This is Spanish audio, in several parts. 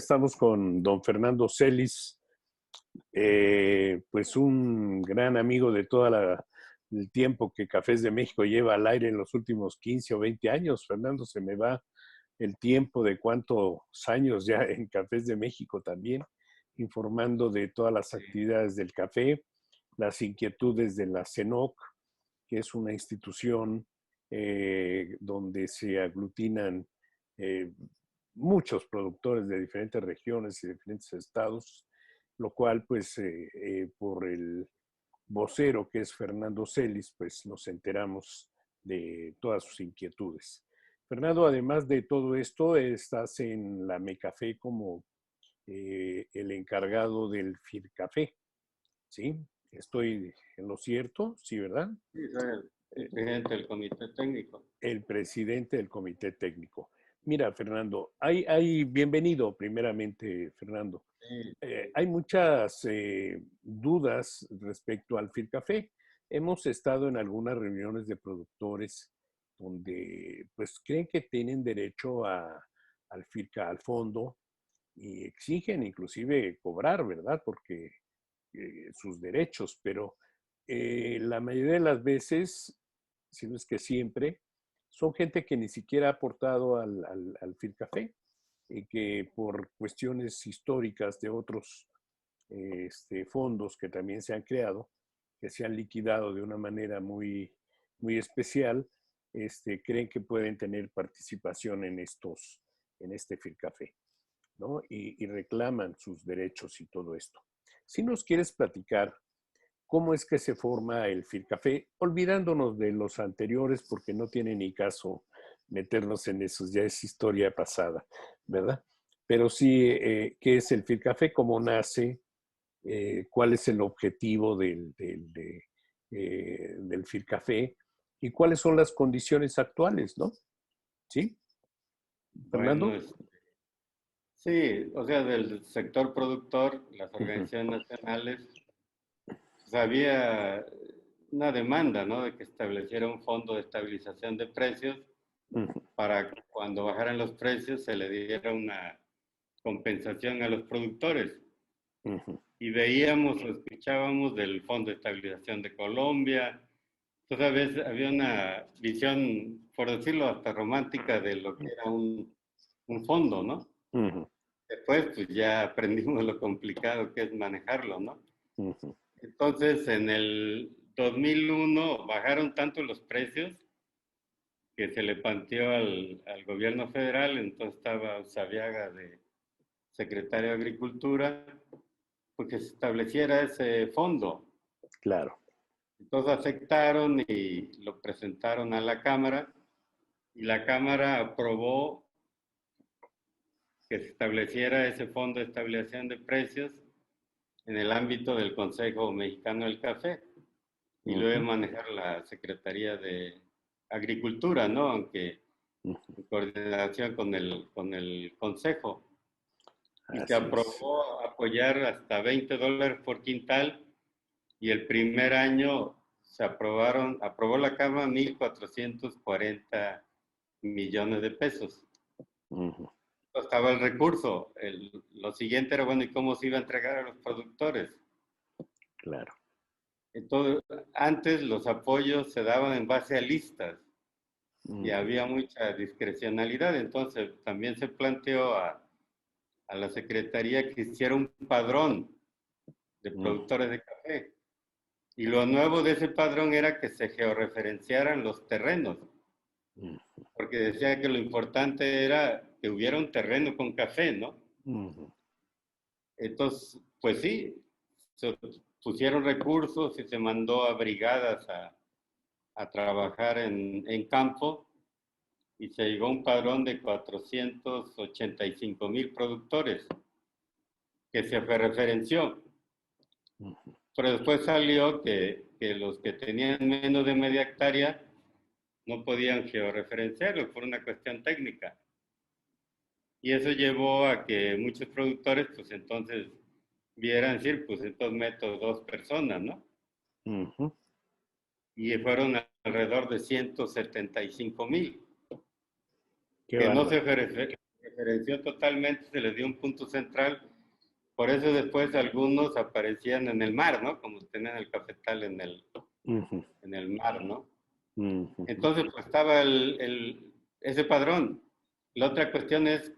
estamos con don Fernando Celis, pues un gran amigo de todo el tiempo que Cafés de México lleva al aire en los últimos 15 o 20 años. Fernando, se me va el tiempo de cuántos años ya en Cafés de México también, informando de todas las actividades del café, las inquietudes de la CENOC, que es una institución donde se aglutinan eh, muchos productores de diferentes regiones y diferentes estados, lo cual pues por el vocero que es Fernando Celis, pues nos enteramos de todas sus inquietudes. Fernando, además de todo esto, estás en la MECAFE como el encargado del FIRCAFE, ¿sí? ¿Estoy en lo cierto? Sí, ¿verdad? Sí, soy el presidente del comité técnico. El presidente del comité técnico. Mira, Fernando, bienvenido primeramente, Fernando. Sí, Hay muchas dudas respecto al FIRCAFE. Hemos estado en algunas reuniones de productores donde pues creen que tienen derecho al FIRCA, al fondo, y exigen inclusive cobrar, ¿verdad? Porque sus derechos, pero la mayoría de las veces, si no es que siempre, son gente que ni siquiera ha aportado al FIRCAFE y que por cuestiones históricas de otros fondos que también se han creado, que se han liquidado de una manera muy especial, creen que pueden tener participación en este FIRCAFE, ¿no? Y reclaman sus derechos y todo esto. Si nos quieres platicar cómo es que se forma el FIRCAFE, olvidándonos de los anteriores porque no tiene ni caso meternos en esos, ya es historia pasada, ¿verdad? Pero sí, ¿qué es el FIRCAFE? ¿Cómo nace? ¿Cuál es el objetivo del FIRCAFE? ¿Y cuáles son las condiciones actuales, no? ¿Sí? bueno, ¿Fernando? sí, o sea, del sector productor, las Uh -huh. organizaciones nacionales, pues había una demanda, ¿no? De que estableciera un fondo de estabilización de precios Uh -huh. para que cuando bajaran los precios se le diera una compensación a los productores. Uh -huh. Y veíamos o escuchábamos del Fondo de Estabilización de Colombia. Entonces había una visión, por decirlo hasta romántica, de lo que era un fondo, ¿no? Uh -huh. Después, pues ya aprendimos lo complicado que es manejarlo, ¿no? Uh -huh. Entonces, en el 2001 bajaron tanto los precios que se le planteó al gobierno federal, entonces estaba Usabiaga de secretario de Agricultura, porque se estableciera ese fondo. Claro. Entonces aceptaron y lo presentaron a la Cámara y la Cámara aprobó que se estableciera ese fondo de estabilización de precios en el ámbito del Consejo Mexicano del Café y Uh lo debe -huh. manejar la Secretaría de Agricultura, ¿no? Aunque Uh -huh. en coordinación con el Consejo. Y se Así es. aprobó apoyar hasta $20 por quintal y el primer año aprobó la Cámara 1,440 millones de pesos. Uh -huh. Estaba el recurso. Lo siguiente era, bueno, ¿y cómo se iba a entregar a los productores? Claro. Entonces, antes los apoyos se daban en base a listas y Uh -huh. había mucha discrecionalidad. Entonces, también se planteó a la Secretaría que hiciera un padrón de Uh -huh. productores de café. Y lo nuevo de ese padrón era que se georreferenciaran los terrenos, porque decía que lo importante era que hubiera un terreno con café, ¿no? Uh -huh. Entonces, pues sí, se pusieron recursos y se mandó a brigadas a trabajar en campo y se llegó a un padrón de 485,000 productores que se referenció. Uh -huh. Pero después salió que los que tenían menos de media hectárea no podían georreferenciarlo por una cuestión técnica. Y eso llevó a que muchos productores, pues entonces vieran decir, pues entonces meto 2 personas, ¿no? Uh -huh. Y fueron alrededor de 175,000 Qué que no bárbaro. se referenció totalmente, se les dio un punto central. Por eso después algunos aparecían en el mar, ¿no? Como tenían el cafetal Ujú, en el mar, ¿no? ujú, Entonces, pues estaba ese padrón. La otra cuestión es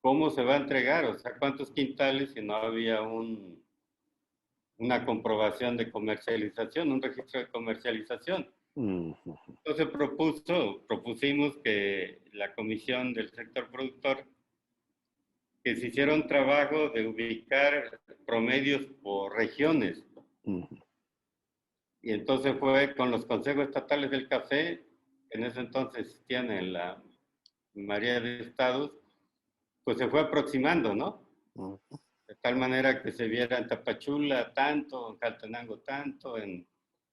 cómo se va a entregar, o sea, cuántos quintales si no había una comprobación de comercialización, un registro de comercialización. ujú, Entonces propusimos que la comisión del sector productor, que se hiciera un trabajo de ubicar promedios por regiones. ujú. Y entonces fue con los consejos estatales del café, que en ese entonces existían en la mayoría de estados, pues se fue aproximando, ¿no? Ujú. De tal manera que se viera en Tapachula tanto, en Jaltenango tanto, en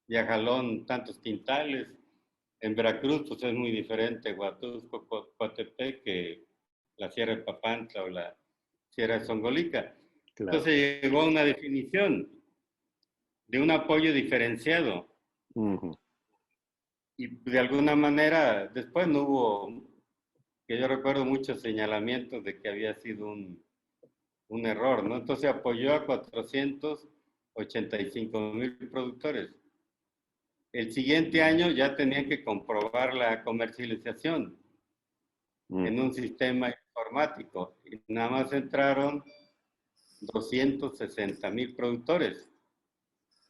Yajalón tantos quintales, en Veracruz pues es muy diferente, Huatusco, Coatepec, que la Sierra de Papantla o la Sierra de Songolica. Claro. Entonces llegó a una definición de un apoyo diferenciado Ujú, y de alguna manera después no hubo, que yo recuerdo muchos señalamientos de que había sido un error, ¿no? Entonces apoyó a 485,000 productores. El siguiente año ya tenían que comprobar la comercialización en ujú. un sistema informático y nada más entraron 260,000 productores,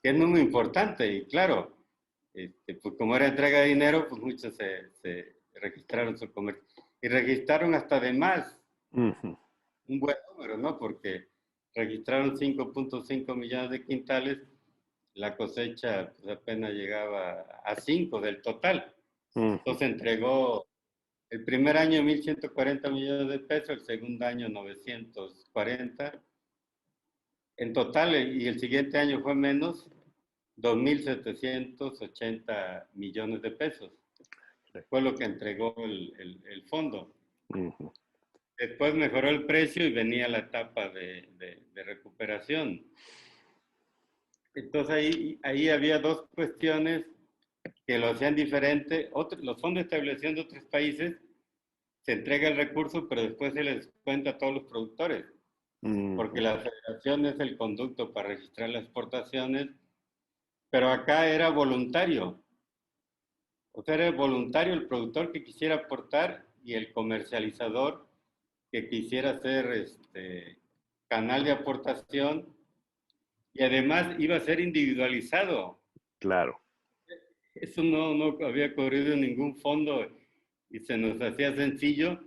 que es muy importante y claro, pues como era entrega de dinero, pues muchos se registraron su comercio y registraron hasta de más, Ujú. un buen número, ¿no? Porque registraron 5.5 millones de quintales, la cosecha pues, apenas llegaba a 5 del total. Ujú. Entonces entregó el primer año 1.140 millones de pesos, el segundo año 940 en total, y el siguiente año fue menos, 2.780 millones de pesos. Fue lo que entregó el fondo. Ujú. Después mejoró el precio y venía la etapa de recuperación. Entonces ahí había dos cuestiones que lo hacían diferente. Los fondos de estabilización de otros países se entrega el recurso, pero después se les cuenta a todos los productores, porque Ujú. la federación es el conducto para registrar las exportaciones, pero acá era voluntario. O sea, era voluntario el productor que quisiera aportar y el comercializador que quisiera ser canal de aportación y además iba a ser individualizado. Claro. Eso no había corrido en ningún fondo y se nos hacía sencillo,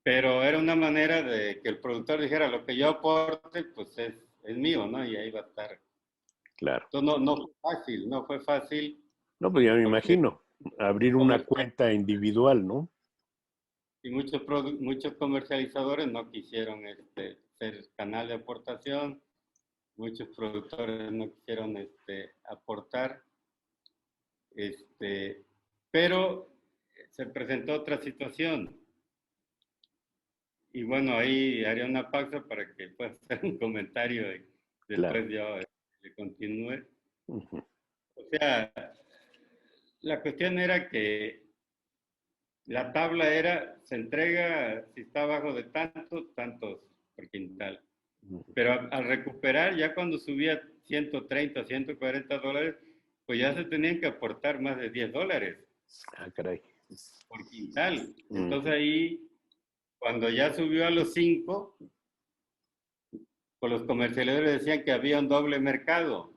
pero era una manera de que el productor dijera lo que yo aporte, pues es mío, ¿no? Y ahí va a estar. Claro. Entonces no fue fácil, no fue fácil No, pues ya me porque imagino. Abrir una comer- cuenta individual, ¿no? y muchos comercializadores no quisieron ser canal de aportación, muchos productores no quisieron aportar, pero se presentó otra situación. Y bueno, ahí haría una pausa para que pueda hacer un comentario y Claro. después yo le continúe. Ujú. O sea, la cuestión era que la tabla era, se entrega si está abajo de tantos por quintal. Ujú. Pero al recuperar, ya cuando subía 130, $140, pues ya se tenían que aportar más de $10 Ah, caray. por quintal. Entonces Ujú. ahí, cuando ya subió a los 5, pues los comercializadores decían que había un doble mercado,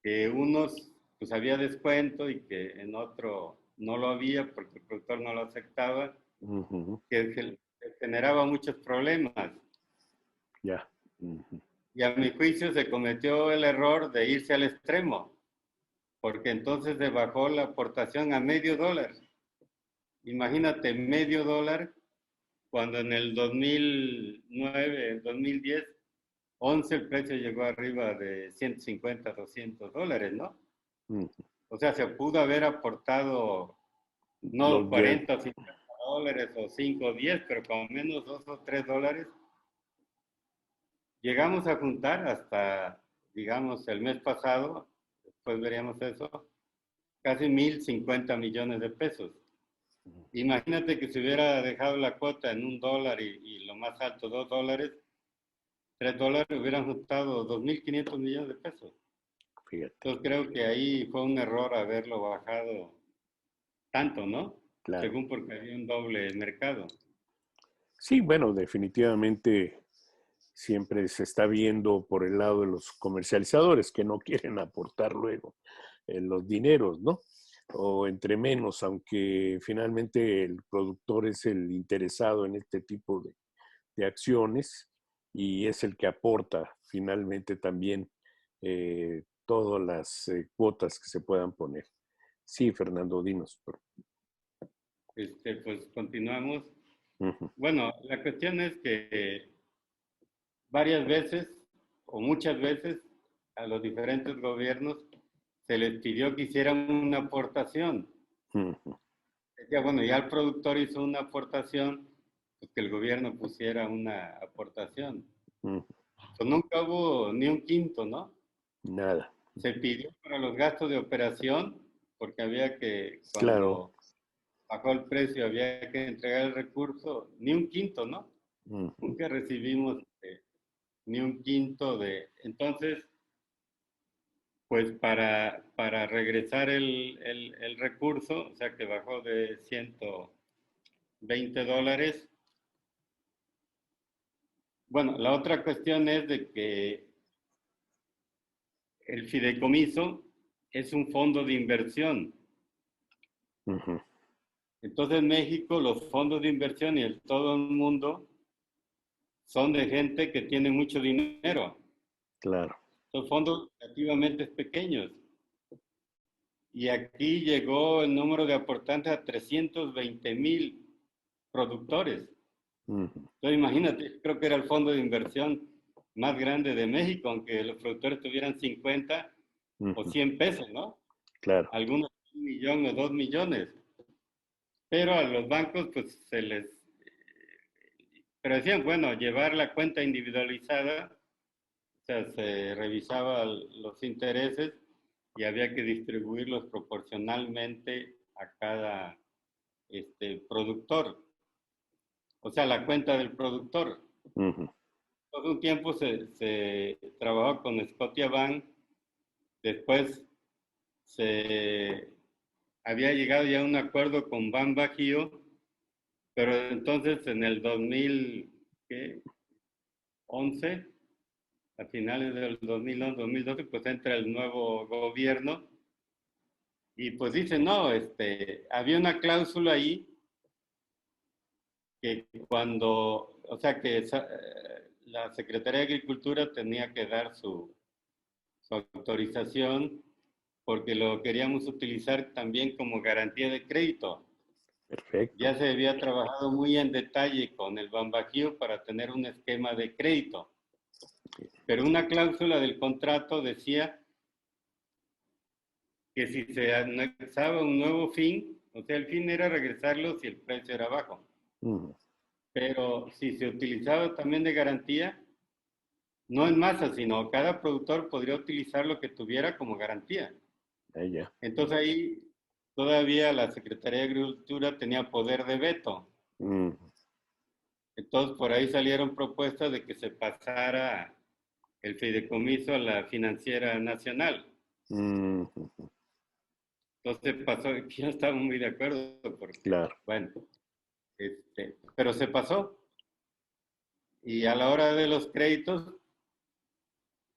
que unos pues había descuento y que en otro no lo había porque el productor no lo aceptaba, Ujú. que generaba muchos problemas. Ya. Ujú. Y a mi juicio se cometió el error de irse al extremo, porque entonces se bajó la aportación a $0.50. Imagínate, $0.50 cuando en el 2009, 2010, 11 el precio llegó arriba de 150, $200, ¿no? Ujú. O sea, se pudo haber aportado no Los 10. 40 o $50 o 5 o 10, pero con menos 2 o $3. Llegamos a juntar hasta, digamos, el mes pasado, después veríamos eso, casi 1.050 millones de pesos. Imagínate que se hubiera dejado la cuota en $1 y lo más alto $2, $3, hubieran juntado 2.500 millones de pesos. Fíjate, Entonces creo que ahí fue un error haberlo bajado tanto, ¿no? claro. Según porque había un doble mercado. Sí, bueno, definitivamente siempre se está viendo por el lado de los comercializadores que no quieren aportar luego los dineros, ¿no? O entre menos, aunque finalmente el productor es el interesado en este tipo de acciones y es el que aporta finalmente también todas las cuotas que se puedan poner. Sí, Fernando, dinos. Pues continuamos. Ujú, Bueno, la cuestión es que varias veces o muchas veces a los diferentes gobiernos se les pidió que hicieran una aportación. ujú, Decía, bueno, ya el productor hizo una aportación, pues que el gobierno pusiera una aportación. ujú. Pues nunca hubo ni un quinto, ¿no? Nada. Se pidió para los gastos de operación, porque había que, Claro. cuando bajó el precio, había que entregar el recurso, ni un quinto, ¿no? Ujú, Nunca recibimos ni un quinto de... Entonces, pues para regresar el recurso, o sea que bajó de $120. Bueno, la otra cuestión es de que el fideicomiso es un fondo de inversión. ujú. Entonces en México los fondos de inversión y en todo el mundo son de gente que tiene mucho dinero. Claro. Son fondos relativamente pequeños. Y aquí llegó el número de aportantes a 320,000 productores. Ujú, Entonces imagínate, creo que era el fondo de inversión más grande de México, aunque los productores tuvieran 50 o ujú. 100 pesos, ¿no? Claro. Algunos 1 millón o 2 millones. Pero a los bancos pues se les... Pero decían, bueno, llevar la cuenta individualizada, o sea, se revisaba los intereses y había que distribuirlos proporcionalmente a cada productor, o sea, la cuenta del productor. Ujú, Todo un tiempo se trabajó con Scotiabank, después se había llegado ya a un acuerdo con Ban Bajío, pero entonces en el 2011, a finales del 2011, 2012, pues entra el nuevo gobierno y pues dice, no, había una cláusula ahí que cuando, o sea, que la Secretaría de Agricultura tenía que dar su autorización porque lo queríamos utilizar también como garantía de crédito. perfecto. Ya se había trabajado muy en detalle con el Banbajío para tener un esquema de crédito, pero una cláusula del contrato decía que si se anexaba un nuevo fin, o sea, el fin era regresarlo si el precio era bajo, Ujú, pero si se utilizaba también de garantía, no en masa, sino cada productor podría utilizar lo que tuviera como garantía. allá. Entonces ahí todavía la Secretaría de Agricultura tenía poder de veto. Ujú, Entonces por ahí salieron propuestas de que se pasara el fideicomiso a la Financiera Nacional. ujú. Entonces pasó, yo no estaba muy de acuerdo porque, Claro. bueno, pero se pasó. Y a la hora de los créditos,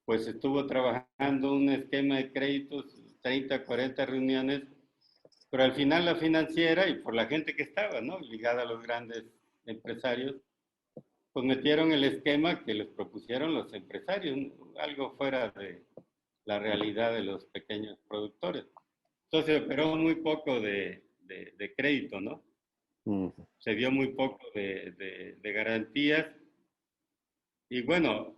pues estuvo trabajando un esquema de créditos, 30, 40 reuniones, pero al final la financiera y por la gente que estaba, ¿no? Ligada a los grandes empresarios, pues metieron el esquema que les propusieron los empresarios, algo fuera de la realidad de los pequeños productores. Entonces se operó muy poco de crédito, ¿no? Ujú, Se dio muy poco de garantías y bueno,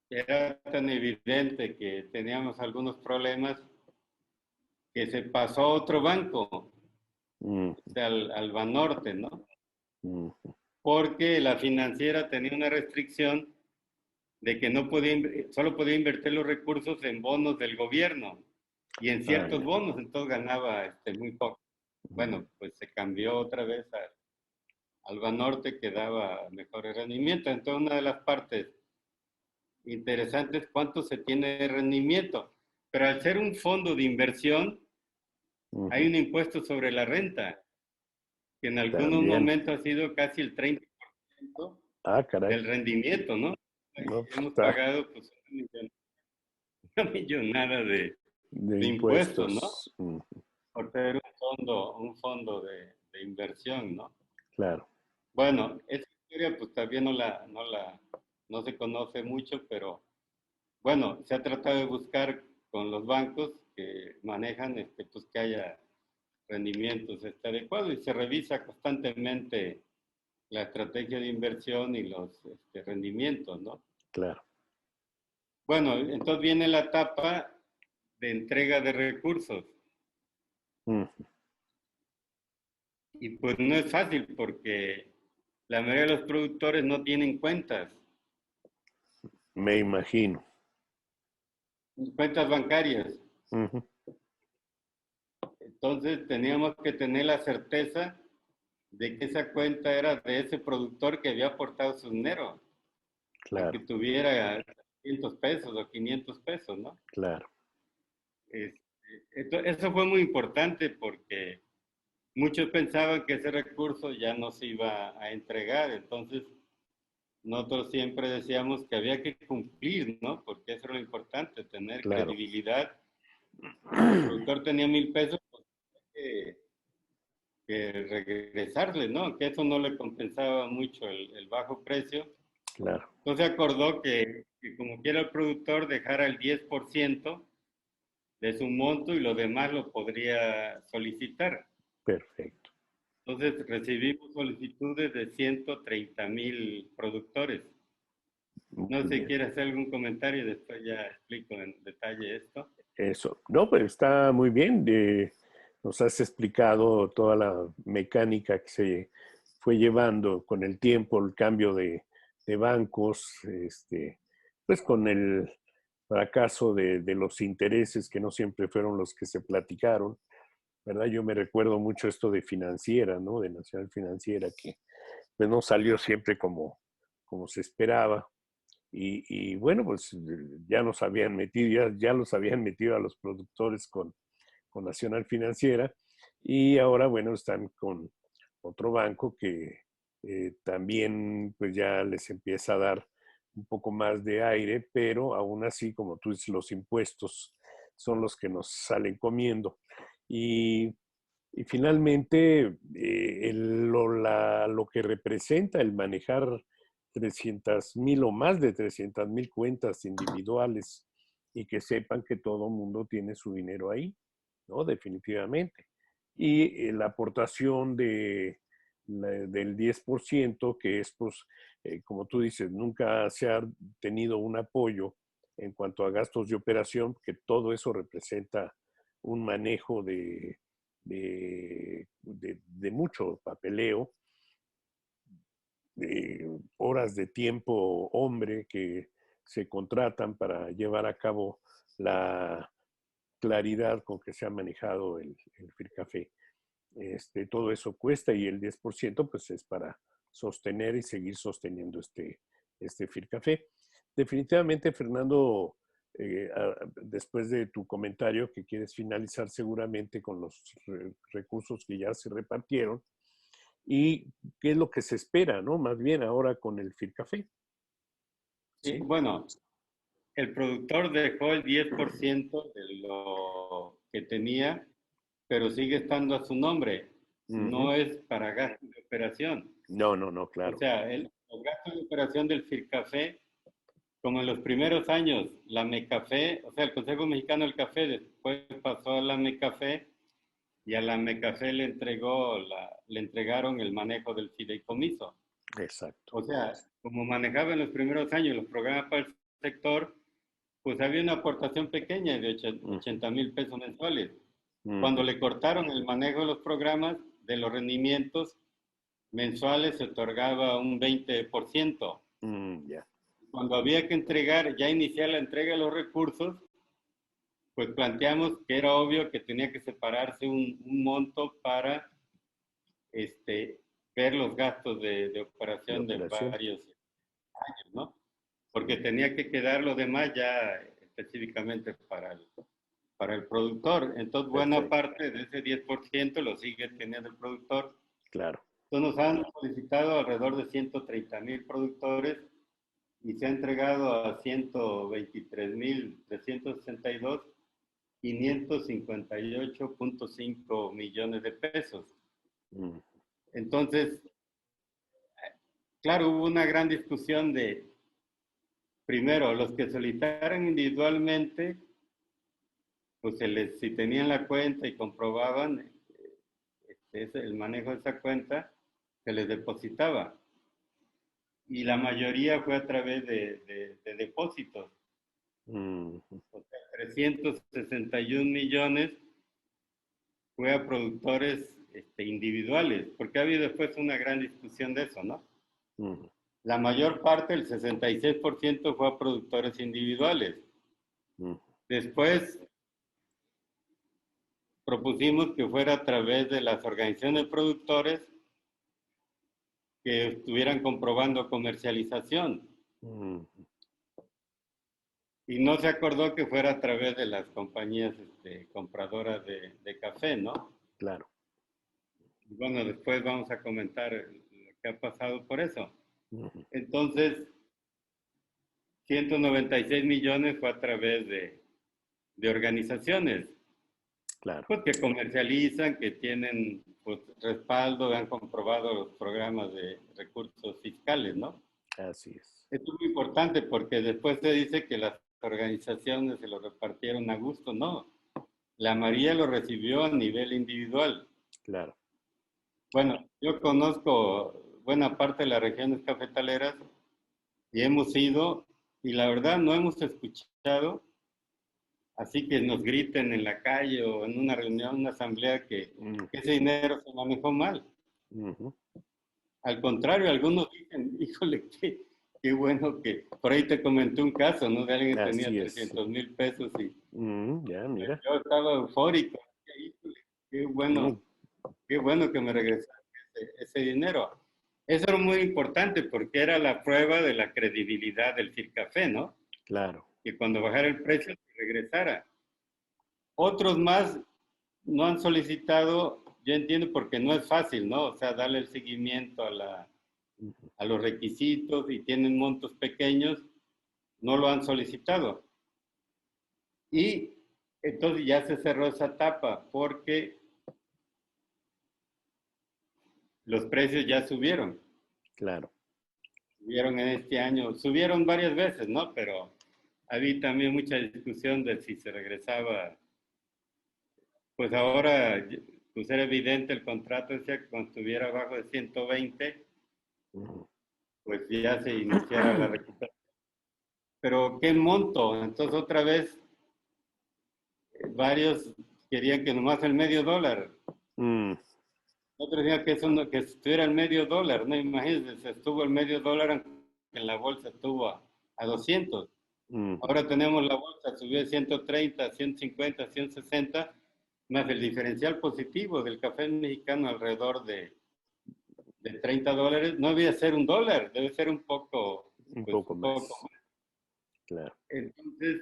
era tan evidente que teníamos algunos problemas que se pasó a otro banco, o ujú, sea, al Banorte, ¿no? ujú. Porque la financiera tenía una restricción de que no podía, solo podía invertir los recursos en bonos del gobierno y en Ah, ciertos ya. bonos, entonces ganaba muy poco. Bueno, pues se cambió otra vez al Banorte, que daba mejores rendimientos. Entonces, una de las partes interesantes es cuánto se tiene de rendimiento. Pero al ser un fondo de inversión, hay Ujú. un impuesto sobre la renta, que en algunos También. momentos ha sido casi el 30% Ah, caray. del rendimiento, ¿no? No, pues Hemos está pagado pues, una millonada de de impuestos, ¿no? impuestos. Ujú. Por ser un fondo de inversión, ¿no? Claro. Bueno, esa historia pues todavía no se conoce mucho, pero bueno, se ha tratado de buscar con los bancos que manejan, pues que haya rendimientos adecuados y se revisa constantemente la estrategia de inversión y los rendimientos, ¿no? Claro. Bueno, entonces viene la etapa de entrega de recursos Ujú. y pues no es fácil porque la mayoría de los productores no tienen Me imagino. cuentas bancarias. Ujú. Entonces teníamos que tener la certeza de que esa cuenta era de ese productor que había aportado su dinero, aunque Claro, tuviera 500 pesos o 500 pesos, ¿no? claro. Este, eso fue muy importante porque muchos pensaban que ese recurso ya no se iba a entregar, entonces nosotros siempre decíamos que había que cumplir, ¿no? Porque eso era lo importante, tener Claro. credibilidad. Si el productor tenía 1,000 pesos, pues que, que regresarle, ¿no? Que eso no le compensaba mucho el bajo precio. Claro. Entonces acordó que como quiera el productor dejara el 10% de su monto y lo demás lo podría solicitar. Perfecto. Entonces recibimos solicitudes de 130,000 productores. No sé Muy si bien. quiere hacer algún comentario, después ya explico en detalle esto. Eso. No, pues está muy bien. Nos has explicado toda la mecánica que se fue llevando con el tiempo, el cambio de bancos, pues con el fracaso de los intereses que no siempre fueron los que se platicaron, ¿verdad? Yo me recuerdo mucho esto de financiera, ¿no? De Nacional Financiera, que pues no salió siempre como se esperaba. Y bueno, pues ya nos habían metido, ya los habían metido a los productores con Nacional Financiera y ahora, bueno, están con otro banco que también pues ya les empieza a dar un poco más de aire, pero aún así, como tú dices, los impuestos son los que nos salen comiendo. Y, y finalmente, lo que representa el manejar 300,000 o más de 300,000 cuentas individuales y que sepan que todo mundo tiene su dinero ahí, ¿no? Definitivamente. Y la aportación del 10%, que es, pues, como tú dices, nunca se ha tenido un apoyo en cuanto a gastos de operación, que todo eso representa un manejo de mucho papeleo, de horas de tiempo hombre que se contratan para llevar a cabo la claridad con que se ha manejado el FIRCAFE. Todo eso cuesta y el 10% pues es para sostener y seguir sosteniendo este FIRCAFE. Definitivamente, Fernando, después de tu comentario que quieres finalizar seguramente con los recursos que ya se repartieron, y qué es lo que se espera, ¿no? Más bien ahora con el FIRCAFE, Sí, ¿sí? bueno, el productor dejó el 10% de lo que tenía, pero sigue estando a su nombre. Ujú. No es para gastos de operación. No, no, no, O claro. sea, los gastos de operación del FIRCAFE, como en los primeros años, la MECAFE, o sea, el Consejo Mexicano del Café, después pasó a la MECAFE y a la MECAFE le entregaron el manejo del fideicomiso. Exacto. O sea, como manejaba en los primeros años los programas para el sector, pues había una aportación pequeña de Ujú, 80,000 pesos mensuales. Cuando ujú. le cortaron el manejo de los programas, de los rendimientos mensuales se otorgaba un 20%. Ya. Cuando había que entregar, ya iniciar la entrega de los recursos, pues planteamos que era obvio que tenía que separarse un monto para ver los gastos de De operación de operación. varios años, ¿no? Porque tenía que quedar lo demás ya específicamente para el productor. Entonces, buena Perfecto. parte de ese 10% lo sigue teniendo el productor. Claro. Entonces, nos han solicitado alrededor de 130,000 productores y se ha entregado a 123,362 558.5 millones de pesos. Mm, Entonces, claro, hubo una gran discusión de, primero, los que solicitaran individualmente, pues si tenían la cuenta y comprobaban el manejo de esa cuenta, se les depositaba. Y la mayoría fue a través de depósitos. mm, O sea, 361 millones fue a productores individuales, porque ha habido después una gran discusión de eso, ¿no? mm, La mayor parte, el 66%, fue a productores individuales. mm, Después propusimos que fuera a través de las organizaciones de productores que estuvieran comprobando comercialización. mm, Y no se acordó que fuera a través de las compañías compradoras de café, ¿no? claro. Y bueno, después vamos a comentar lo que ha pasado por eso. Ujú, Entonces, 196 millones fue a través de organizaciones, claro. pues que comercializan, que tienen pues, respaldo, han comprobado los programas de recursos fiscales, ¿no? Así es. Esto es muy importante porque después se dice que las organizaciones se lo repartieron a gusto, no. La María lo recibió a nivel individual. Claro. Bueno, yo conozco buena parte de las regiones cafetaleras y hemos ido y la verdad no hemos escuchado así que nos griten en la calle o en una reunión, una asamblea Mm, que ese dinero se manejó mal. ujú, Al contrario, algunos dicen, híjole, qué bueno que por ahí te comenté un caso, ¿no? De alguien que tenía así es. 300,000 pesos y Ya, mira. yo estaba eufórico. Híjole, Mm, qué bueno que me regresaron ese dinero. Eso era muy importante porque era la prueba de la credibilidad del FIRCAFé, ¿no? claro. Que cuando bajara el precio se regresara. Otros más no han solicitado, yo entiendo porque no es fácil, ¿no? O sea, darle el seguimiento Ujú, a los requisitos y tienen montos pequeños, no lo han solicitado. Y entonces ya se cerró esa etapa porque los precios ya subieron. claro. Subieron en este año, subieron varias veces, ¿no? Pero había también mucha discusión de si se regresaba. Pues ahora, pues era evidente el contrato decía que cuando estuviera abajo de 120, Ujú, pues ya se iniciara la recuperación. Pero ¿qué monto? Entonces otra vez varios querían que nomás el medio dólar. mm, Otros decían que, eso no, que estuviera el medio dólar, ¿no? Imagínense, se estuvo el medio dólar en la bolsa estuvo a 200. ujú, Ahora tenemos la bolsa, subió de 130, 150, 160, más el diferencial positivo del café mexicano alrededor de $30. No debe ser un dólar, debe ser un poco, un pues poco un poco más. Claro. entonces,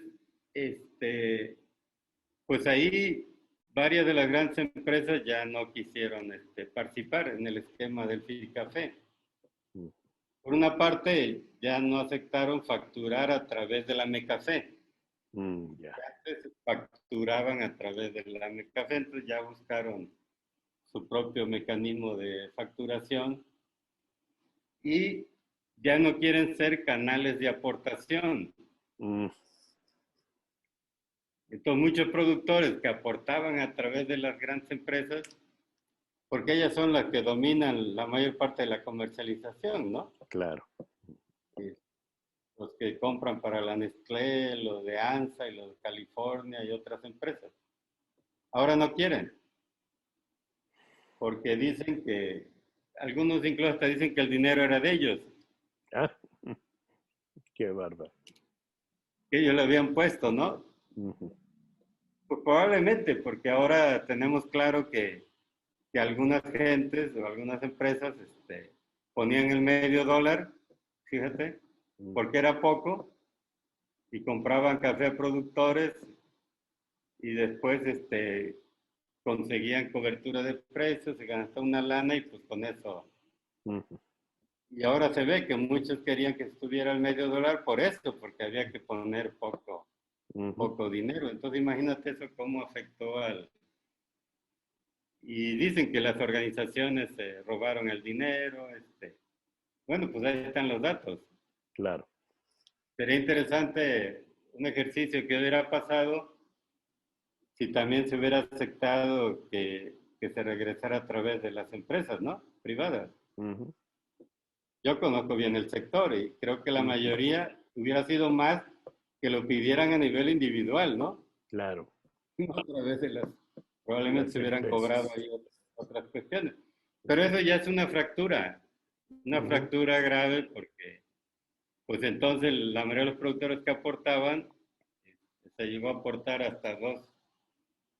pues ahí varias de las grandes empresas ya no quisieron participar en el esquema del FICAFE. Mm, Por una parte, ya no aceptaron facturar a través de la MECAFE. ya. Antes facturaban a través de la MECAFE, entonces ya buscaron su propio mecanismo de facturación y ya no quieren ser canales de aportación. Mm, Entonces, muchos productores que aportaban a través de las grandes empresas, porque ellas son las que dominan la mayor parte de la comercialización, ¿no? claro. Y los que compran para la Nestlé, los de ANSA y los de California y otras empresas. Ahora no quieren, porque dicen que, algunos incluso hasta dicen que el dinero era de ellos, Ah, qué bárbaro. que ellos lo habían puesto, ¿no? Ujú, Pues probablemente, porque ahora tenemos claro que algunas gentes o algunas empresas ponían el medio dólar, fíjate, porque era poco, y compraban café a productores y después conseguían cobertura de precios, se gastaban una lana y pues con eso. Ujú, Y ahora se ve que muchos querían que estuviera el medio dólar por esto, porque había que poner ujú. poco dinero. Entonces imagínate eso cómo afectó al... Y dicen que las organizaciones robaron el dinero. Bueno, pues ahí están los datos. Claro. Sería interesante un ejercicio que hubiera pasado si también se hubiera aceptado que se regresara a través de las empresas, ¿no? Privadas. Ujú, Yo conozco bien el sector y creo que la ujú. mayoría hubiera sido más que lo pidieran a nivel individual, ¿no? Claro, No a través de las... de Probablemente las se hubieran cobrado empresas. ahí otras cuestiones. Pero eso ya es una Ujú, fractura grave porque, pues entonces la mayoría de los productores que aportaban, se llegó a aportar hasta 2,5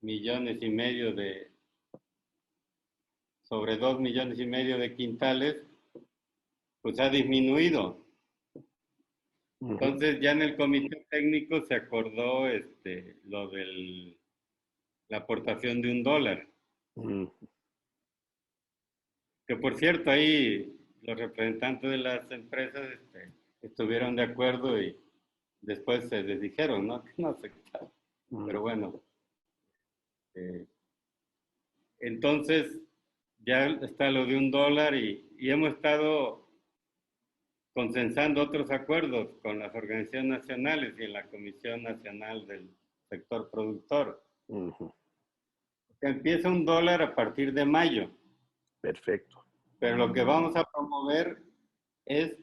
millones sobre 2,5 millones de quintales, pues ha disminuido. ujú, Entonces ya en el comité técnico se acordó lo de la aportación de $1. ujú. Que por cierto, ahí los representantes de las empresas estuvieron de acuerdo y después se les dijeron, ¿no? Que no aceptaban. Pero Ujú, bueno, eh, entonces ya está lo de $1 y hemos estado consensando otros acuerdos con las organizaciones nacionales y en la Comisión Nacional del Sector Productor. ujú. Que empieza $1 a partir de mayo, Perfecto. pero lo que vamos a promover es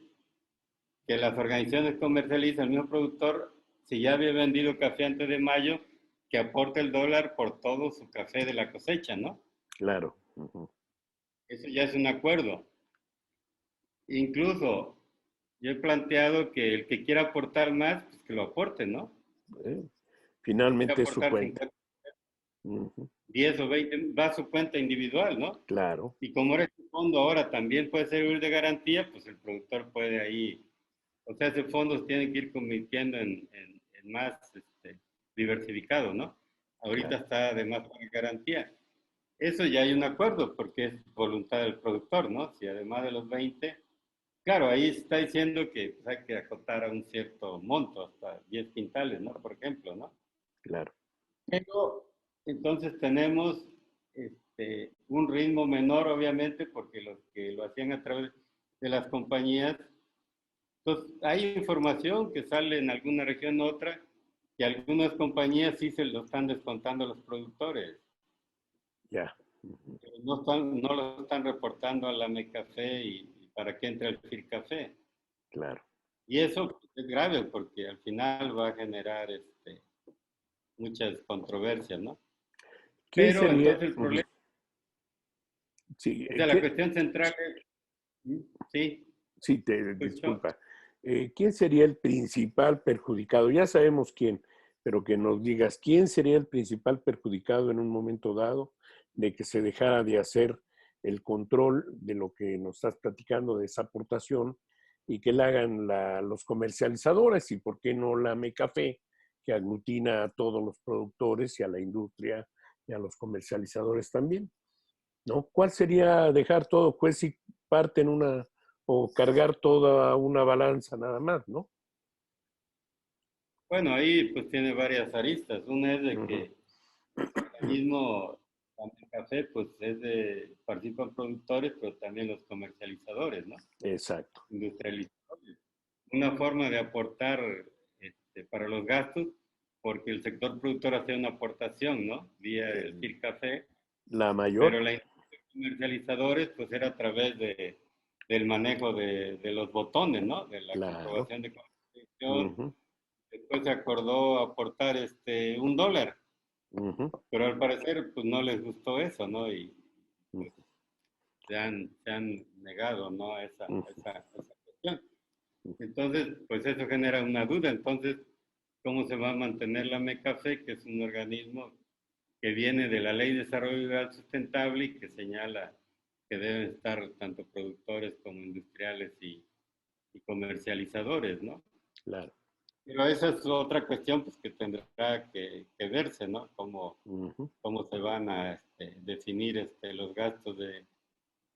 que las organizaciones comercialistas, el mismo productor, si ya había vendido café antes de mayo, que aporte el dólar por todo su café de la cosecha, ¿no? Claro. Ujú. Eso ya es un acuerdo. Incluso yo he planteado que el que quiera aportar más, pues que lo aporte, ¿no? Eh, Quiere Finalmente es su aportar cuenta. 50, Ujú. 10 o 20, va a su cuenta individual, ¿no? Claro, Y como este fondo ahora también puede servir de garantía, pues el productor puede ahí, o sea, ese fondo se tiene que ir convirtiendo en más diversificado, ¿no? Ahorita claro. está de más para garantía. Eso ya hay un acuerdo porque es voluntad del productor, ¿no? Si además de los 20, claro, ahí está diciendo que pues, hay que acotar a un cierto monto, hasta 10 quintales, ¿no? Por ejemplo, ¿no? Claro. Pero entonces tenemos un ritmo menor, obviamente, porque los que lo hacían a través de las compañías, entonces hay información que sale en alguna región u otra, y algunas compañías sí se lo están descontando a los productores, Ya. Ujú. pero no lo están reportando a la Mecafé y para que entre el FIRCAFé. Claro. Y eso es grave porque al final va a generar muchas controversias, ¿no? ¿Quién Pero sería? entonces el Ujú. problema, Sí, o sea, la cuestión central es, sí, sí, te escucho. disculpa. ¿Quién sería el principal perjudicado? Ya sabemos quién, pero que nos digas, ¿quién sería el principal perjudicado en un momento dado de que se dejara de hacer el control de lo que nos estás platicando de esa aportación y que la hagan los comercializadores y por qué no la Mecafé, que aglutina a todos los productores y a la industria y a los comercializadores también? ¿No? ¿Cuál sería dejar todo juez y parte en una, o cargar toda una balanza nada más, ¿no? Bueno, ahí pues tiene varias aristas. Una es de Ujú. que el mismo café pues participan productores, pero también los comercializadores, ¿no? Exacto. Industrializadores. Una forma de aportar para los gastos, porque el sector productor hace una aportación, ¿no? Vía el El- FIR Café, la pero mayor, la industria de comercializadores pues era a través del manejo de los botones, ¿no? De la claro. comprobación de comercialización. Ujú, Después se acordó aportar $1, ujú, pero al parecer pues no les gustó eso, ¿no? Y ujú, pues se han negado, ¿no? ujú, Esa cuestión. Entonces, pues eso genera una duda. Entonces, cómo se va a mantener la MECAFE, que es un organismo que viene de la Ley de Desarrollo Rural Sustentable y que señala que deben estar tanto productores como industriales y comercializadores, ¿no? Claro. Pero esa es otra cuestión pues, que tendrá que verse, ¿no? Ujú. Cómo se van a definir los gastos de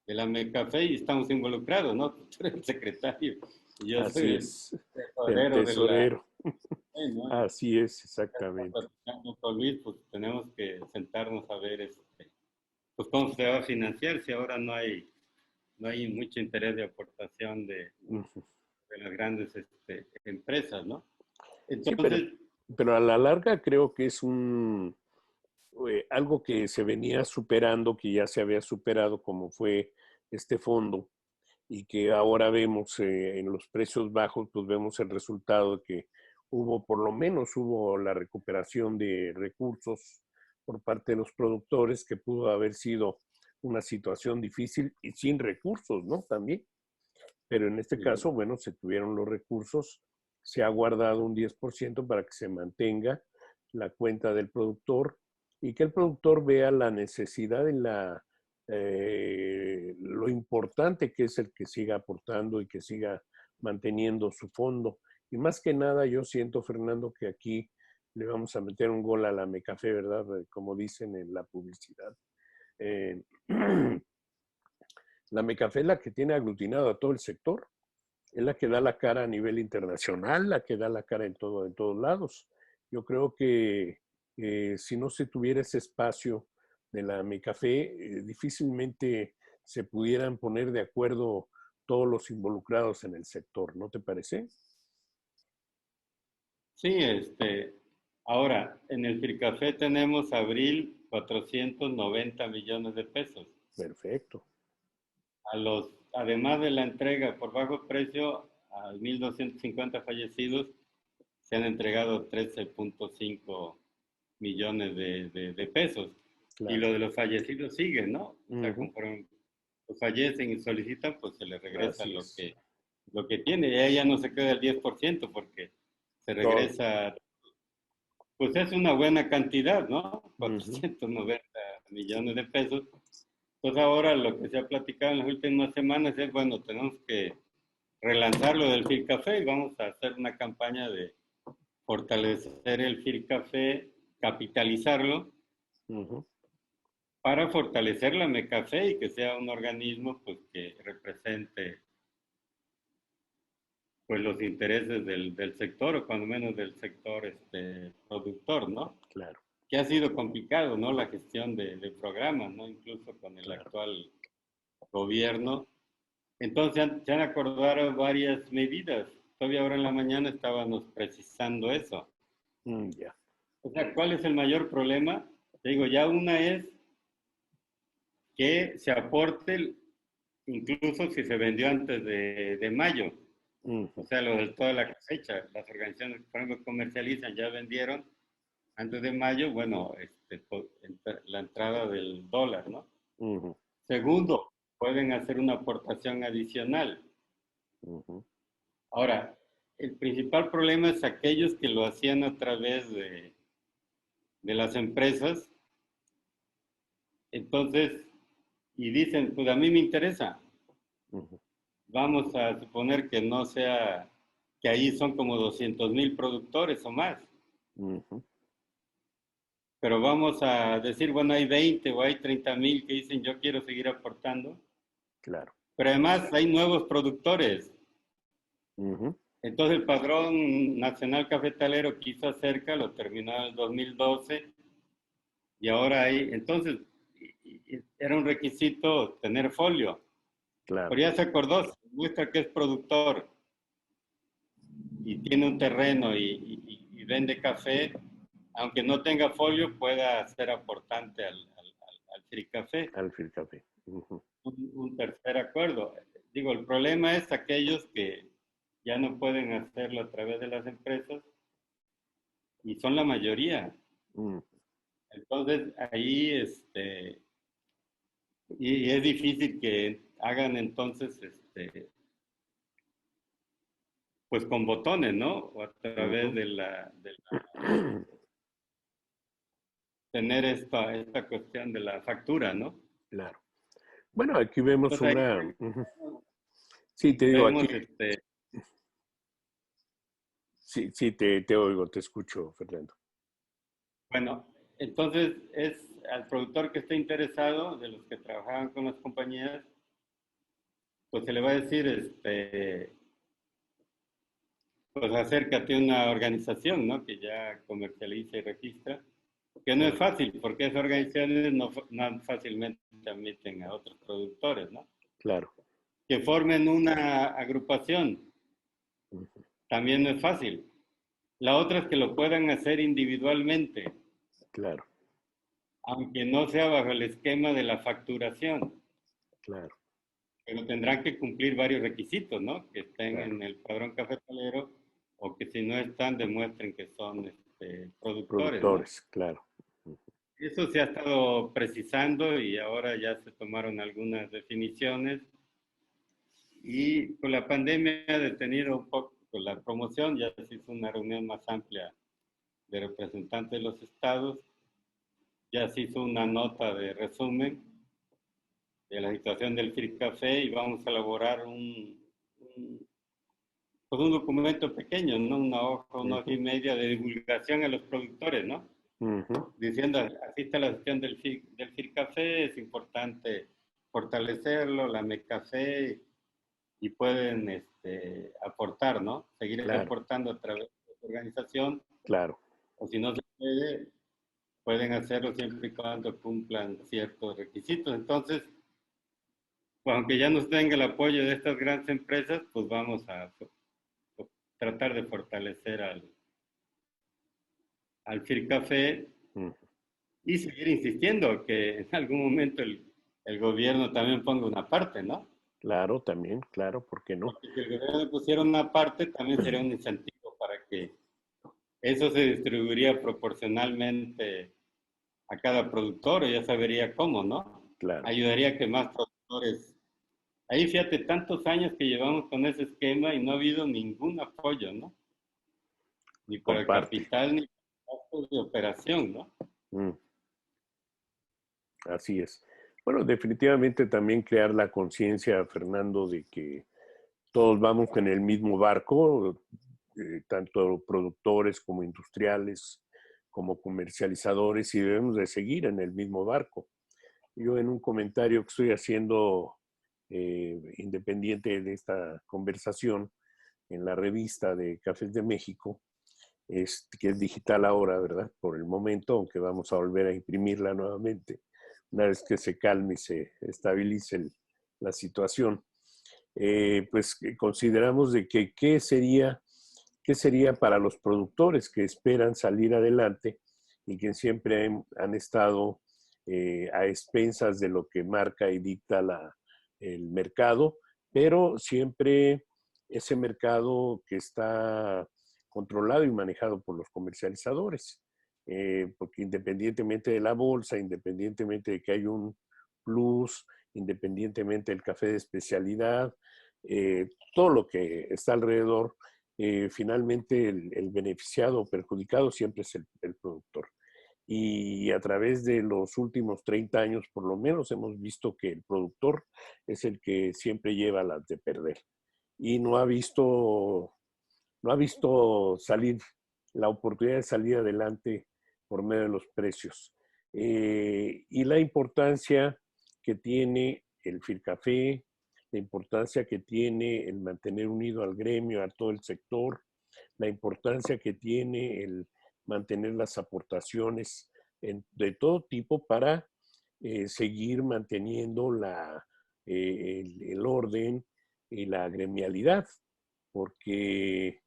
la MECAFE y estamos involucrados, ¿no? Tú eres el secretario y yo soy Así el es, el tesorero de la, tesorero. ¿no? Y Así es, ya está exactamente. platicando con Luis, pues tenemos que sentarnos a ver pues cómo se va a financiar si ahora no hay mucho interés de aportación Ujú. de las grandes empresas, ¿no? Sí, Entonces, pero a la larga creo que es algo que se venía superando, que ya se había superado, como fue este fondo, y que ahora vemos en los precios bajos, pues vemos el resultado de que por lo menos hubo la recuperación de recursos por parte de los productores, que pudo haber sido una situación difícil y sin recursos, ¿no? También. Pero en este caso, bueno, se tuvieron los recursos, se ha guardado un 10% para que se mantenga la cuenta del productor y que el productor vea la necesidad y lo importante que es el que siga aportando y que siga manteniendo su fondo. Y más que nada, yo siento, Fernando, que aquí le vamos a meter un gol a la Mecafé, ¿verdad? Como dicen en la publicidad. Eh, la Mecafé es la que tiene aglutinado a todo el sector, es la que da la cara a nivel internacional, la que da la cara en todos lados. Yo creo que si no se tuviera ese espacio de la Mecafé, difícilmente se pudieran poner de acuerdo todos los involucrados en el sector, ¿no te parece? sí, ahora, en el FIRCAFE tenemos abril 490 millones de pesos. Perfecto. Además de la entrega por bajo precio, a 1.250 fallecidos se han entregado 13.5 millones de pesos. Y Claro. lo de los fallecidos sigue, ¿no? O sea, Ujú. conforme los fallecen y solicitan, pues se les regresa Así lo es. que, lo que tiene. Y ahí ya no se queda el 10% porque se Todo. regresa, pues es una buena cantidad, ¿no? Ujú. 490 millones de pesos. Pues ahora lo que se ha platicado en las últimas semanas es, bueno, tenemos que relanzar lo del FIL Café y vamos a hacer una campaña de fortalecer el FIL Café, capitalizarlo Ujú. para fortalecer la MECAFE y que sea un organismo pues, que represente pues, los intereses del sector o cuando menos del sector productor, ¿no? Claro, Que ha sido complicado, ¿no? La gestión de programas, ¿no? Incluso con el claro. actual gobierno. Entonces se han acordado varias medidas. Todavía ahora en la mañana estábamos precisando eso. Ya. O sea, ¿cuál es el mayor problema? Te digo, ya una es que se aporte, incluso si se vendió antes de mayo. O Ujú. sea, lo de toda la cosecha. Las organizaciones que, por ejemplo, comercializan, ya vendieron antes de mayo, bueno, la entrada del dólar, ¿no? Ujú. Segundo, pueden hacer una aportación adicional. Ujú. Ahora, el principal problema es aquellos que lo hacían a través de las empresas, entonces, y dicen, pues a mí me interesa, Ujú. vamos a suponer que no sea, que ahí son como 200,000 productores o más, Ujú. pero vamos a decir, bueno, hay 20 o hay 30,000 que dicen, yo quiero seguir aportando, Claro. pero además hay nuevos productores. Ujú. Entonces el Padrón Nacional Cafetalero quiso acerca, lo terminó en el 2012 y ahora hay, entonces era un requisito tener folio, Claro. pero ya se acordó, se muestra que es productor y tiene un terreno y vende café, aunque no tenga folio, pueda ser aportante al Free Café. Al Café. Ujú. Un tercer acuerdo. Digo, el problema es aquellos que ya no pueden hacerlo a través de las empresas y son la mayoría. Mm. Entonces, ahí, y es difícil que hagan entonces, pues con botones, ¿no? O a través Ujú. tener esta cuestión de la factura, ¿no? Claro. Bueno, aquí vemos Entonces una... ahí ujú. Sí, te digo, aquí... vemos, Sí, sí, te oigo, te escucho, Fernando. bueno, entonces es al productor que esté interesado, de los que trabajaban con las compañías, pues se le va a decir, pues acércate a una organización, ¿no? Que ya comercializa y registra, que no es Ujú. fácil, porque esas organizaciones no fácilmente admiten a otros productores, ¿no? Claro. Que formen una agrupación, Ujú. también no es fácil. La otra es que lo puedan hacer individualmente, Claro, aunque no sea bajo el esquema de la facturación, claro, pero tendrán que cumplir varios requisitos, ¿no? Que estén claro. en el padrón cafetalero o que si no están demuestren que son productores, ¿no? Productores, claro. Ujú. Eso se ha estado precisando y ahora ya se tomaron algunas definiciones y con la pandemia ha detenido un poco la promoción, ya se hizo una reunión más amplia de representantes de los estados, ya se hizo una nota de resumen de la situación del FIR Café y vamos a elaborar un, pues un documento pequeño, ¿no? Una hoja y Ujú. media de divulgación a los productores, ¿no? Ujú. Diciendo, así está la gestión del FIR Café, es importante fortalecerlo, la MECafé, y pueden aportar, ¿no? Seguir Claro, aportando a través de su organización, claro. o si no se puede, pueden hacerlo siempre y cuando cumplan ciertos requisitos. Entonces, pues aunque ya nos tenga el apoyo de estas grandes empresas, pues vamos a tratar de fortalecer al FIR Café Ujú. y seguir insistiendo que en algún momento el gobierno también ponga una parte, ¿no? Claro, también, claro, ¿por qué no? Porque si el gobierno pusiera una parte, también sería un incentivo para que eso se distribuiría proporcionalmente a cada productor, ya sabería cómo, ¿no? Claro, Ayudaría a que más productores... Ahí fíjate, tantos años que llevamos con ese esquema y no ha habido ningún apoyo, ¿no? Ni para el comparte. capital ni para el gasto de operación, ¿no? Mm, así es. Bueno, definitivamente también crear la conciencia, Fernando, de que todos vamos en el mismo barco, tanto productores como industriales, como comercializadores, y debemos de seguir en el mismo barco. Yo en un comentario que estoy haciendo independiente de esta conversación en la revista de Cafés de México, que es digital ahora, ¿verdad? Por el momento, aunque vamos a volver a imprimirla nuevamente, una vez que se calme y se estabilice la situación. Pues consideramos de que qué sería para los productores que esperan salir adelante y que siempre han estado a expensas de lo que marca y dicta el mercado, pero siempre ese mercado que está controlado y manejado por los comercializadores, porque independientemente de la bolsa, independientemente de que hay un plus, independientemente del café de especialidad, todo lo que está alrededor, finalmente el beneficiado o perjudicado siempre es el productor. Y a través de los últimos 30 años, por lo menos, hemos visto que el productor es el que siempre lleva las de perder. Y no ha visto salir la oportunidad de salir adelante por medio de los precios. Y la importancia que tiene el FIRCAFé, la importancia que tiene el mantener unido al gremio, a todo el sector, la importancia que tiene el mantener las aportaciones de todo tipo para seguir manteniendo el orden y la gremialidad, porque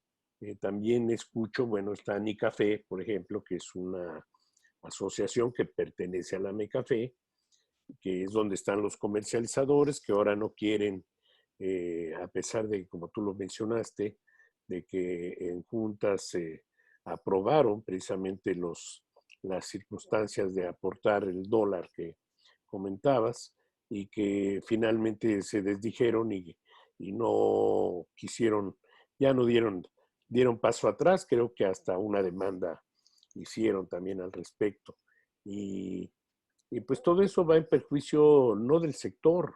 también escucho, bueno, está Nicafé, por ejemplo, que es una asociación que pertenece a la MECAFé, que es donde están los comercializadores que ahora no quieren, a pesar de, como tú lo mencionaste, de que en juntas se aprobaron precisamente las circunstancias de aportar el dólar que comentabas y que finalmente se desdijeron y no quisieron ya no dieron paso atrás, creo que hasta una demanda hicieron también al respecto. Y, y pues todo eso va en perjuicio no del sector,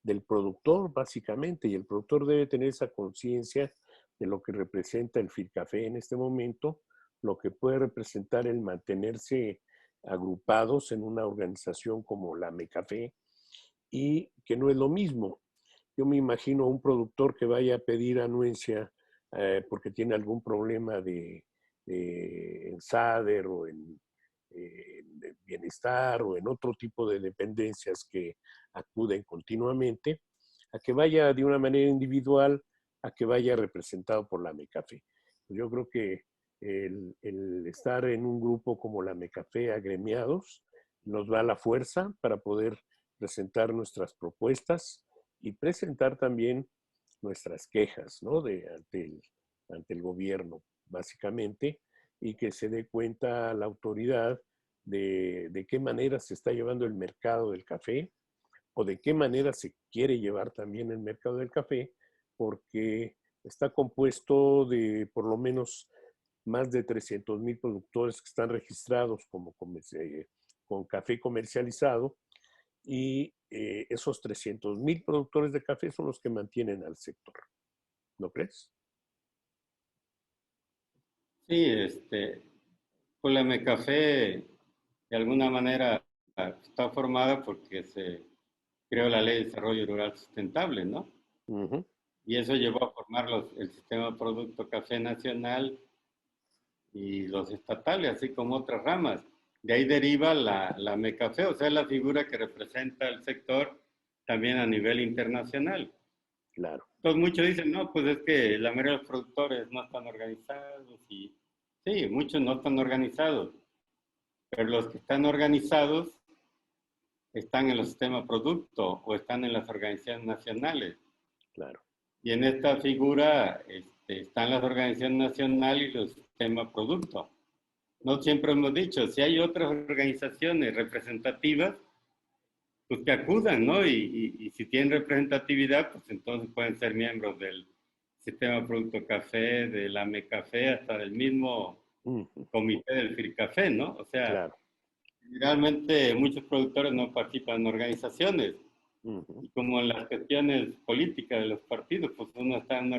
del productor básicamente, y el productor debe tener esa conciencia de lo que representa el FIRCAFE en este momento, lo que puede representar el mantenerse agrupados en una organización como la MECAFE, y que no es lo mismo. Yo me imagino un productor que vaya a pedir anuencia porque tiene algún problema en SADER o en bienestar o en otro tipo de dependencias que acuden continuamente, a que vaya de una manera individual, a que vaya representado por la MECAFE. Yo creo que el estar en un grupo como la MECAFE agremiados nos da la fuerza para poder presentar nuestras propuestas y presentar también nuestras quejas, ¿no? Ante el gobierno, básicamente, y que se dé cuenta la autoridad de qué manera se está llevando el mercado del café o de qué manera se quiere llevar también el mercado del café, porque está compuesto de por lo menos más de 300,000 productores que están registrados con café comercializado, y esos 300,000 productores de café son los que mantienen al sector. ¿No crees? Sí, pues la MECAFE de alguna manera está formada porque se creó la Ley de Desarrollo Rural Sustentable, ¿no? Uh-huh. Y eso llevó a formar el Sistema Producto Café Nacional y los estatales, así como otras ramas. De ahí deriva la MECAFE, o sea, la figura que representa el sector también a nivel internacional. Claro. Entonces muchos dicen, no, pues es que la mayoría de los productores no están organizados y sí, muchos no están organizados, pero los que están organizados están en los sistemas producto o están en las organizaciones nacionales. Claro. Y en esta figura están las organizaciones nacionales y los sistemas producto. No siempre hemos dicho, si hay otras organizaciones representativas, pues que acudan, ¿no? Y si tienen representatividad, pues entonces pueden ser miembros del Sistema Producto Café, de la MECAFE, hasta del mismo Uh-huh. comité del FIRCAFE, ¿no? O sea, Claro. generalmente muchos productores no participan en organizaciones. Uh-huh. Y como en las cuestiones políticas de los partidos, pues uno está en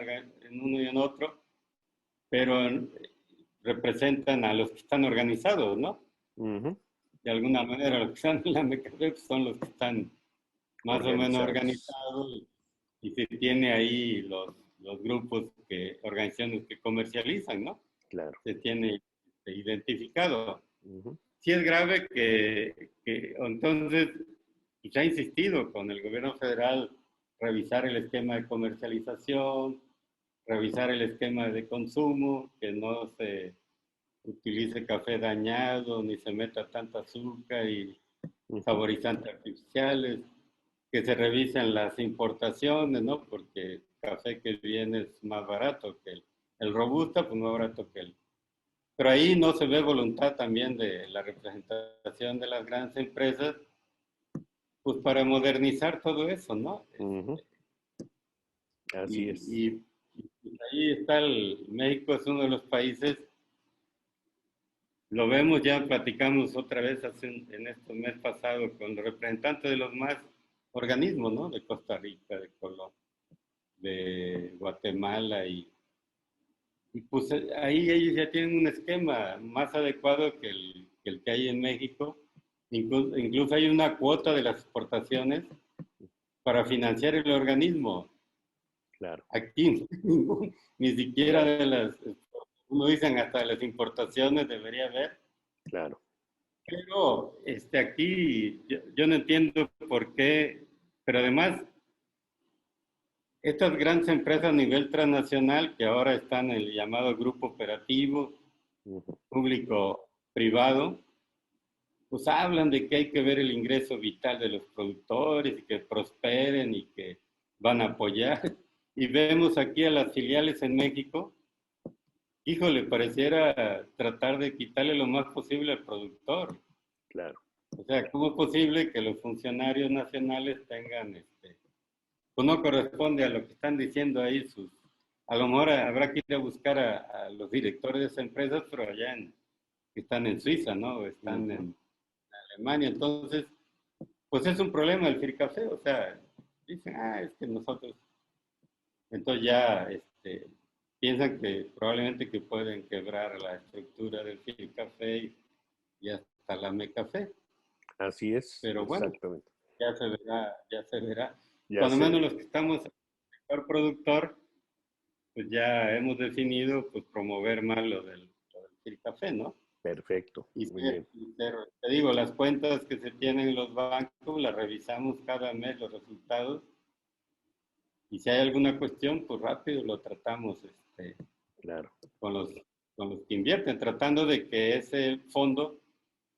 uno y en otro, pero representan a los que están organizados, ¿no? Uh-huh. De alguna manera, los que están en la MECAFE son los que están más o menos Organizados. organizados y se tiene ahí los grupos, organizaciones que comercializan, ¿no? Claro. Se tiene identificado. Uh-huh. Sí es grave que entonces se ha insistido con el gobierno federal revisar el esquema de comercialización, revisar el esquema de consumo, que no se utilice café dañado, ni se meta tanta azúcar y Uh-huh. saborizantes artificiales, que se revisen las importaciones, ¿no? Porque el café que viene es más barato que el robusta, pues más barato que el... Pero ahí no se ve voluntad también de la representación de las grandes empresas, pues para modernizar todo eso, ¿no? Uh-huh. Así es. Y pues ahí está México es uno de los países, lo vemos, ya platicamos otra vez en este mes pasado con los representantes de los más organismos, ¿no? De Costa Rica, de Colombia, de Guatemala y pues ahí ellos ya tienen un esquema más adecuado que el que hay en México. Incluso hay una cuota de las exportaciones para financiar el organismo. Claro. Aquí ni siquiera Claro. de uno dicen hasta de las importaciones debería haber. Claro. Pero aquí yo no entiendo por qué, pero además estas grandes empresas a nivel transnacional que ahora están en el llamado grupo operativo, Uh-huh. público-privado, pues hablan de que hay que ver el ingreso vital de los productores y que prosperen y que van a apoyar. Y vemos aquí a las filiales en México, híjole, pareciera tratar de quitarle lo más posible al productor. Claro. O sea, ¿cómo es posible que los funcionarios nacionales tengan, pues no corresponde a lo que están diciendo ahí A lo mejor habrá que ir a buscar a los directores de esas empresas, pero allá que están en Suiza, ¿no? O están Ujú. en Alemania. Entonces, pues es un problema el Fircafé. O sea, dicen, es que nosotros, entonces ya piensan que probablemente que pueden quebrar la estructura del Fircafé y hasta la Mecafé. Así es, Pero bueno, exactamente. ya se verá, ya se verá. Ya Cuando se menos verá. los que estamos en el sector productor, pues ya hemos definido pues promover más lo del café, ¿no? Perfecto, muy bien. Te digo, las cuentas que se tienen en los bancos, las revisamos cada mes, los resultados, y si hay alguna cuestión, pues rápido lo tratamos Claro, con los, con los que invierten, tratando de que ese fondo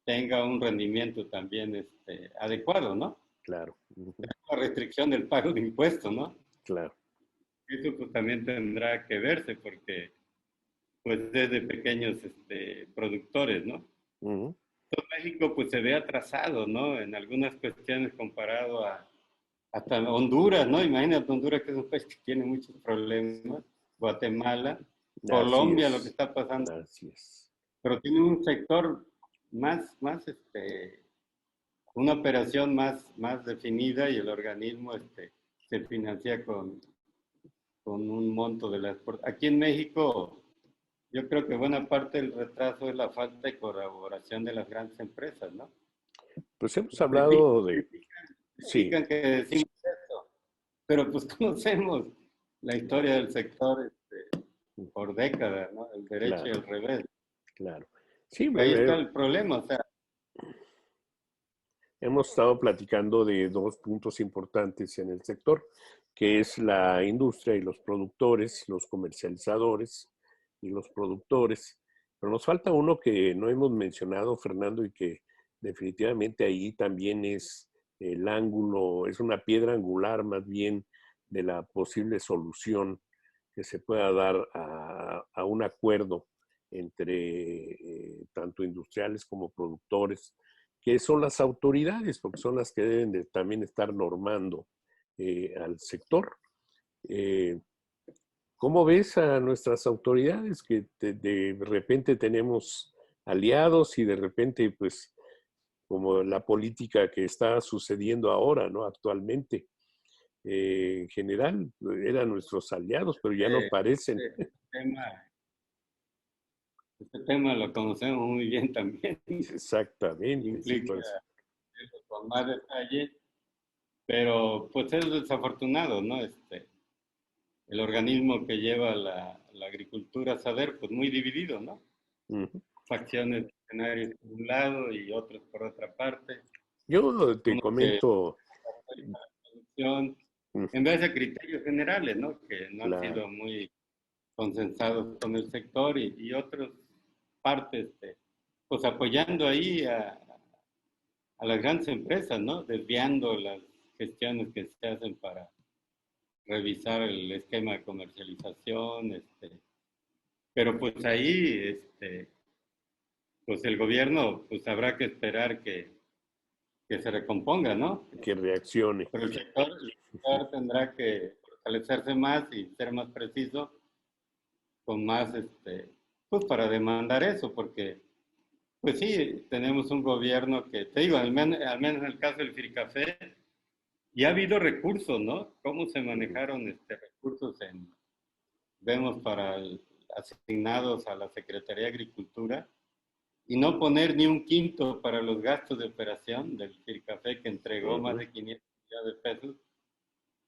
tenga un rendimiento también adecuado, ¿no? claro, ujú, La restricción del pago de impuestos, ¿no? claro. Eso pues también tendrá que verse porque pues desde pequeños productores, ¿no? Ujú. México pues se ve atrasado, ¿no? En algunas cuestiones comparado a hasta Honduras, ¿no? Imagínate Honduras que es un país que tiene muchos problemas, Guatemala, Así Colombia, lo que es, está pasando, así es. pero tiene un sector más una operación más definida y el organismo se financia con un monto de la exportación. Aquí en México, yo creo que buena parte del retraso es la falta de colaboración de las grandes empresas, ¿no? Pues hemos Se pican, hablado se de, pican, se sí, pican que decimos esto, pero pues conocemos la historia del sector por décadas, ¿no? El derecho y claro, el revés. claro. Sí, Ahí está el problema, o sea, hemos estado platicando de dos puntos importantes en el sector, que es la industria y los productores, los comercializadores y los productores. Pero nos falta uno que no hemos mencionado, Fernando, y que definitivamente ahí también es el ángulo, es una piedra angular más bien de la posible solución que se pueda dar a un acuerdo entre tanto industriales como productores, que son las autoridades, porque son las que deben de también estar normando al sector. Eh, ¿Cómo ves a nuestras autoridades que de repente tenemos aliados y de repente, pues, como la política que está sucediendo ahora, ¿no? Actualmente, en general, eran nuestros aliados, pero ya no parecen. este tema, este tema lo conocemos muy bien también, Exactamente, sí, implica pues, eso con más detalle, pero pues es desafortunado, ¿no? El organismo que lleva la agricultura a saber, pues muy dividido, ¿no? uh-huh. Facciones funcionarios por un lado y otros por otra parte. Yo te Uno que comento, producción, uh, en vez de criterios generales, ¿no? Que no han claro, sido muy consensados con el sector y otras partes, pues apoyando ahí a las grandes empresas, ¿no? Desviando las gestiones que se hacen para revisar el esquema de comercialización, pero pues ahí, pues el gobierno, pues habrá que esperar que se recomponga, ¿no? que reaccione. Pero el sector tendrá que fortalecerse más y ser más preciso con más, pues para demandar eso, porque, pues sí, tenemos un gobierno que, te digo, al menos en el caso del Fircafé, y ha habido recursos, ¿no? ¿Cómo se Uh-huh. manejaron recursos vemos asignados a la Secretaría de Agricultura? Y no poner ni un quinto para los gastos de operación del Fircafé que entregó más Uh-huh. de 500 millones de pesos,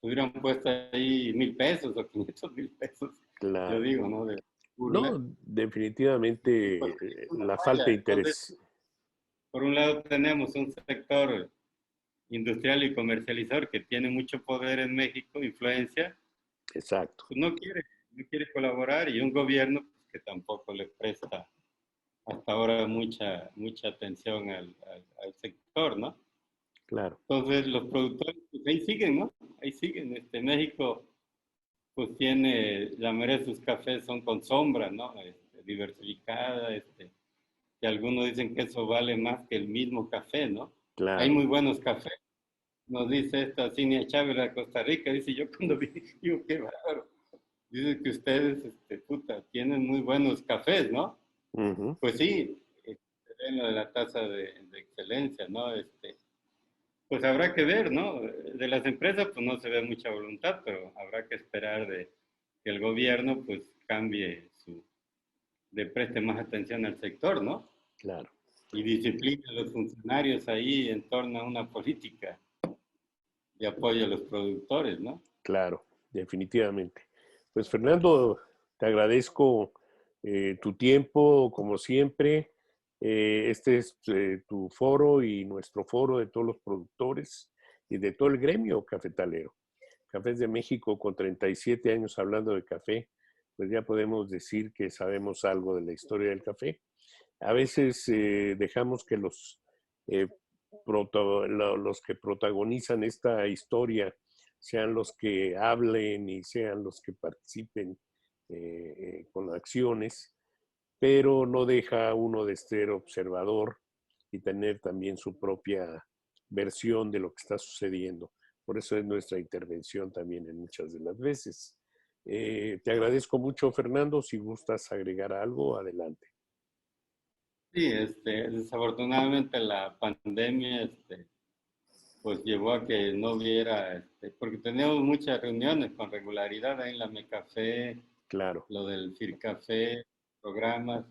hubieran puesto ahí 1,000 pesos o 500,000 pesos, yo Claro. digo, ¿no? De burla. No, Y pues definitivamente es una la falta falla. de Entonces, interés. por un lado tenemos un sector industrial y comercializador que tiene mucho poder en México, influencia, Exacto, pues no quiere colaborar y un gobierno pues, que tampoco le presta hasta ahora mucha atención al sector, ¿no? claro. Entonces los productores pues ahí siguen, ¿no? Ahí siguen. México pues tiene, la mayoría de sus cafés son con sombra, ¿no? Diversificada, que algunos dicen que eso vale más que el mismo café, ¿no? Hay Claro. muy buenos cafés. Nos dice esta Cinia Chávez de Costa Rica, dice yo cuando vi, digo, qué bárbaro. dice que ustedes, puta, tienen muy buenos cafés, ¿no? Ujú. Pues sí, en lo de la tasa de excelencia, ¿no? Pues habrá que ver, ¿no? De las empresas, pues no se ve mucha voluntad, pero habrá que esperar de que el gobierno, pues, cambie le preste más atención al sector, ¿no? Claro, Y discipline a los funcionarios ahí en torno a una política de apoyo a los productores, ¿no? claro, definitivamente. Pues Fernando, te agradezco tu tiempo, como siempre. Este es tu foro y nuestro foro de todos los productores y de todo el gremio cafetalero. Cafés de México con 37 años hablando de café, pues ya podemos decir que sabemos algo de la historia del café. A veces dejamos que eh, los que protagonizan esta historia sean los que hablen y sean los que participen con acciones, pero no deja uno de ser observador y tener también su propia versión de lo que está sucediendo. Por eso es nuestra intervención también en muchas de las veces. Te agradezco mucho, Fernando. Si gustas agregar algo, adelante. Sí, desafortunadamente la pandemia, pues llevó a que no hubiera, porque teníamos muchas reuniones con regularidad ahí en la Mecafé, Claro, lo del FIRCAFé, programas,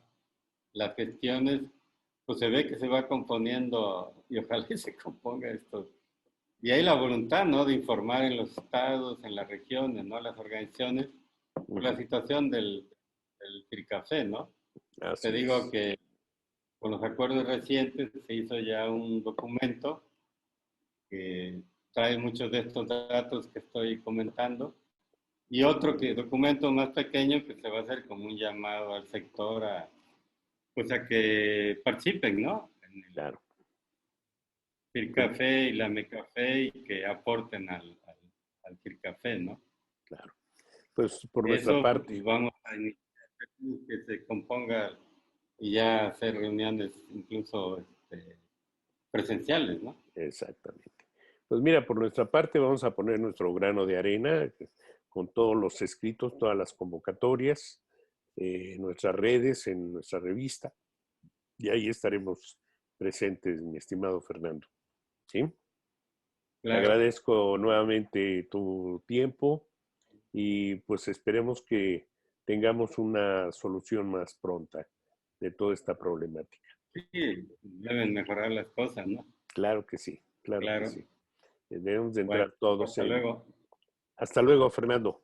las gestiones, pues se ve que se va componiendo y ojalá y se componga esto. Y hay la voluntad, ¿no? De informar en los estados, en las regiones, ¿no? Las organizaciones, por la uh-huh. situación del FIRCAFé, ¿no? Te Así digo es. que con los acuerdos recientes se hizo ya un documento que trae muchos de estos datos que estoy comentando. Y otro documento más pequeño que se va a hacer como un llamado al sector pues a que participen, ¿no? En el Claro, pues, FIRCAFé y la MECAFé y que aporten al FIRCAFé, ¿no? claro. Pues por nuestra Eso, parte, y vamos a iniciar que se componga y ya hacer reuniones incluso presenciales, ¿no? exactamente. Pues mira, por nuestra parte vamos a poner nuestro grano de arena con todos los escritos, todas las convocatorias, en nuestras redes, en nuestra revista, y ahí estaremos presentes, mi estimado Fernando. ¿Sí? Te Claro. agradezco nuevamente tu tiempo y pues esperemos que tengamos una solución más pronta de toda esta problemática. Sí, deben mejorar las cosas, ¿no? Claro que sí, claro que Claro. sí. Debemos de Bueno, entrar todos hasta en... luego. Hasta luego, Fernando.